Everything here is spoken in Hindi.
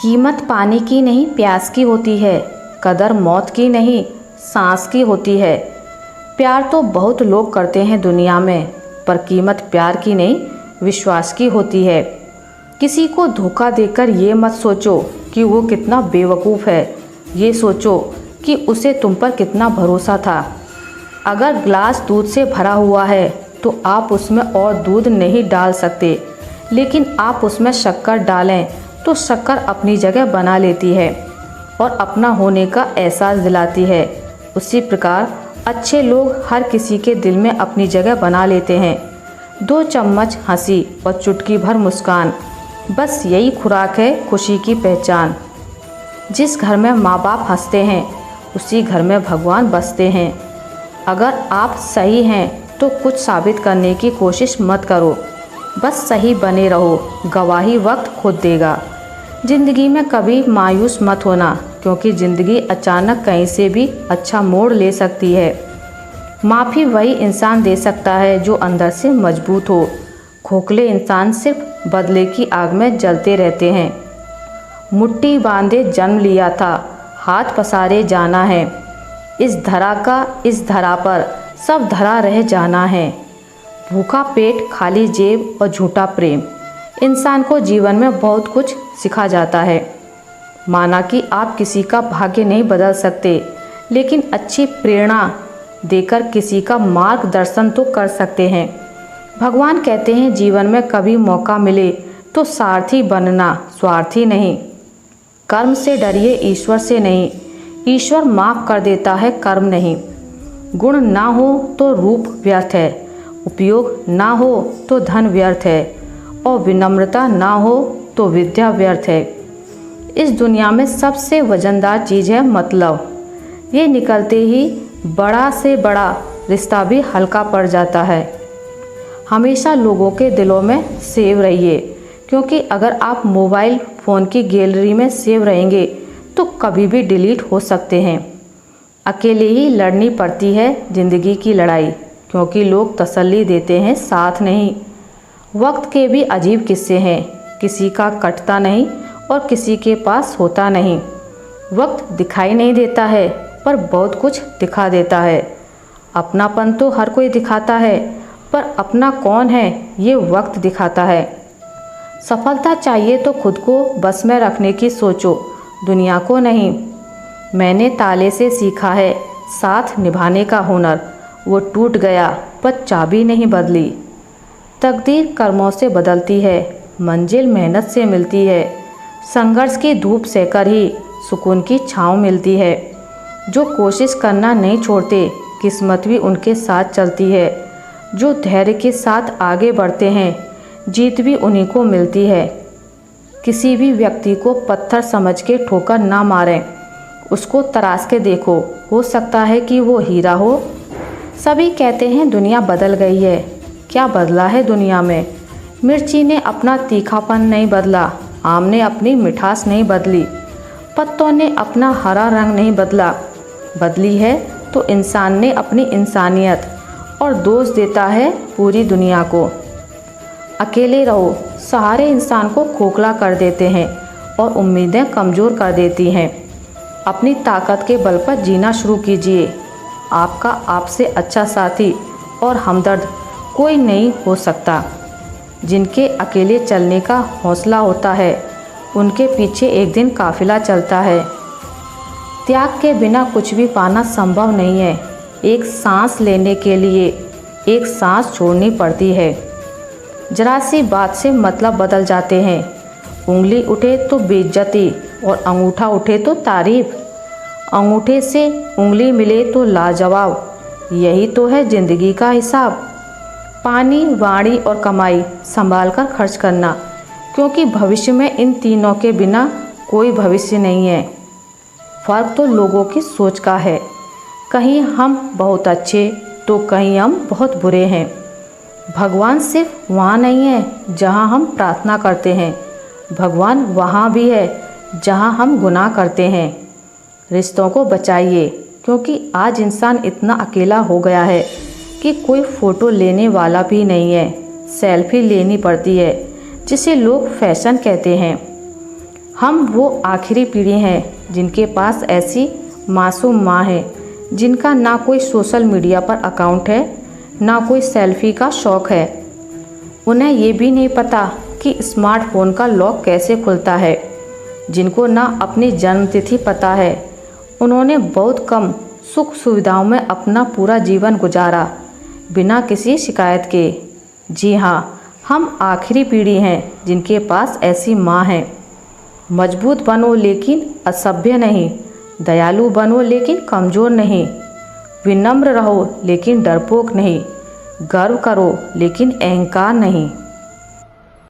कीमत पानी की नहीं प्यास की होती है, कदर मौत की नहीं सांस की होती है। प्यार तो बहुत लोग करते हैं दुनिया में, पर कीमत प्यार की नहीं विश्वास की होती है। किसी को धोखा देकर ये मत सोचो कि वो कितना बेवकूफ़ है, ये सोचो कि उसे तुम पर कितना भरोसा था। अगर ग्लास दूध से भरा हुआ है तो आप उसमें और दूध नहीं डाल सकते, लेकिन आप उसमें शक्कर डालें तो शक्कर अपनी जगह बना लेती है और अपना होने का एहसास दिलाती है। उसी प्रकार अच्छे लोग हर किसी के दिल में अपनी जगह बना लेते हैं। 2 चम्मच हंसी और चुटकी भर मुस्कान, बस यही खुराक है खुशी की पहचान। जिस घर में माँ बाप हंसते हैं उसी घर में भगवान बसते हैं। अगर आप सही हैं तो कुछ साबित करने की कोशिश मत करो, बस सही बने रहो, गवाही वक्त खुद देगा। ज़िंदगी में कभी मायूस मत होना, क्योंकि ज़िंदगी अचानक कहीं से भी अच्छा मोड़ ले सकती है। माफ़ी वही इंसान दे सकता है जो अंदर से मजबूत हो। खोखले इंसान सिर्फ बदले की आग में जलते रहते हैं। मुट्ठी बांधे जन्म लिया था, हाथ पसारे जाना है। इस धरा का इस धरा पर सब धरा रह जाना है। भूखा पेट, खाली जेब और झूठा प्रेम इंसान को जीवन में बहुत कुछ सिखा जाता है। माना कि आप किसी का भाग्य नहीं बदल सकते, लेकिन अच्छी प्रेरणा देकर किसी का मार्गदर्शन तो कर सकते हैं। भगवान कहते हैं जीवन में कभी मौका मिले तो सारथी बनना, स्वार्थी नहीं। कर्म से डरिए, ईश्वर से नहीं। ईश्वर माफ़ कर देता है, कर्म नहीं। गुण ना हो तो रूप व्यर्थ है, उपयोग ना हो तो धन व्यर्थ है, और विनम्रता ना हो तो विद्या व्यर्थ है। इस दुनिया में सबसे वजनदार चीज़ है मतलब। ये निकलते ही बड़ा से बड़ा रिश्ता भी हल्का पड़ जाता है। हमेशा लोगों के दिलों में सेव रहिए, क्योंकि अगर आप मोबाइल फ़ोन की गैलरी में सेव रहेंगे तो कभी भी डिलीट हो सकते हैं। अकेले ही लड़नी पड़ती है ज़िंदगी की लड़ाई, क्योंकि लोग तसल्ली देते हैं, साथ नहीं। वक्त के भी अजीब किस्से हैं, किसी का कटता नहीं और किसी के पास होता नहीं। वक्त दिखाई नहीं देता है, पर बहुत कुछ दिखा देता है। अपनापन तो हर कोई दिखाता है, पर अपना कौन है ये वक्त दिखाता है। सफलता चाहिए तो खुद को बस में रखने की सोचो, दुनिया को नहीं। मैंने ताले से सीखा है साथ निभाने का हुनर, वो टूट गया पर चाबी नहीं बदली। तकदीर कर्मों से बदलती है, मंजिल मेहनत से मिलती है। संघर्ष की धूप सहकर ही सुकून की छाँव मिलती है। जो कोशिश करना नहीं छोड़ते, किस्मत भी उनके साथ चलती है। जो धैर्य के साथ आगे बढ़ते हैं, जीत भी उन्हीं को मिलती है। किसी भी व्यक्ति को पत्थर समझ के ठोकर ना मारें, उसको तराश के देखो, हो सकता है कि वो हीरा हो। सभी कहते हैं दुनिया बदल गई है, क्या बदला है दुनिया में? मिर्ची ने अपना तीखापन नहीं बदला, आम ने अपनी मिठास नहीं बदली, पत्तों ने अपना हरा रंग नहीं बदला। बदली है तो इंसान ने अपनी इंसानियत, और दोष देता है पूरी दुनिया को। अकेले रहो, सहारे इंसान को खोखला कर देते हैं और उम्मीदें कमज़ोर कर देती हैं। अपनी ताकत के बल पर जीना शुरू कीजिए। आपका आपसे अच्छा साथी और हमदर्द कोई नहीं हो सकता। जिनके अकेले चलने का हौसला होता है, उनके पीछे एक दिन काफिला चलता है। त्याग के बिना कुछ भी पाना संभव नहीं है। एक सांस लेने के लिए एक सांस छोड़नी पड़ती है। जरा सी बात से मतलब बदल जाते हैं। उंगली उठे तो बेइज्जती और अंगूठा उठे तो तारीफ। अंगूठे से उंगली मिले तो लाजवाब। यही तो है ज़िंदगी का हिसाब। पानी, वाणी और कमाई संभाल कर खर्च करना, क्योंकि भविष्य में इन तीनों के बिना कोई भविष्य नहीं है। फ़र्क तो लोगों की सोच का है। कहीं हम बहुत अच्छे तो कहीं हम बहुत बुरे हैं। भगवान सिर्फ वहाँ नहीं है जहाँ हम प्रार्थना करते हैं, भगवान वहाँ भी है जहाँ हम गुनाह करते हैं। रिश्तों को बचाइए, क्योंकि आज इंसान इतना अकेला हो गया है कि कोई फ़ोटो लेने वाला भी नहीं है। सेल्फी लेनी पड़ती है, जिसे लोग फैशन कहते हैं। हम वो आखिरी पीढ़ी हैं जिनके पास ऐसी मासूम माँ है जिनका ना कोई सोशल मीडिया पर अकाउंट है, ना कोई सेल्फी का शौक़ है। उन्हें ये भी नहीं पता कि स्मार्टफोन का लॉक कैसे खुलता है, जिनको ना अपनी जन्मतिथि पता है। उन्होंने बहुत कम सुख सुविधाओं में अपना पूरा जीवन गुजारा, बिना किसी शिकायत के। जी हाँ, हम आखिरी पीढ़ी हैं जिनके पास ऐसी माँ है। मजबूत बनो लेकिन असभ्य नहीं, दयालु बनो लेकिन कमज़ोर नहीं, विनम्र रहो लेकिन डरपोक नहीं, गर्व करो लेकिन अहंकार नहीं।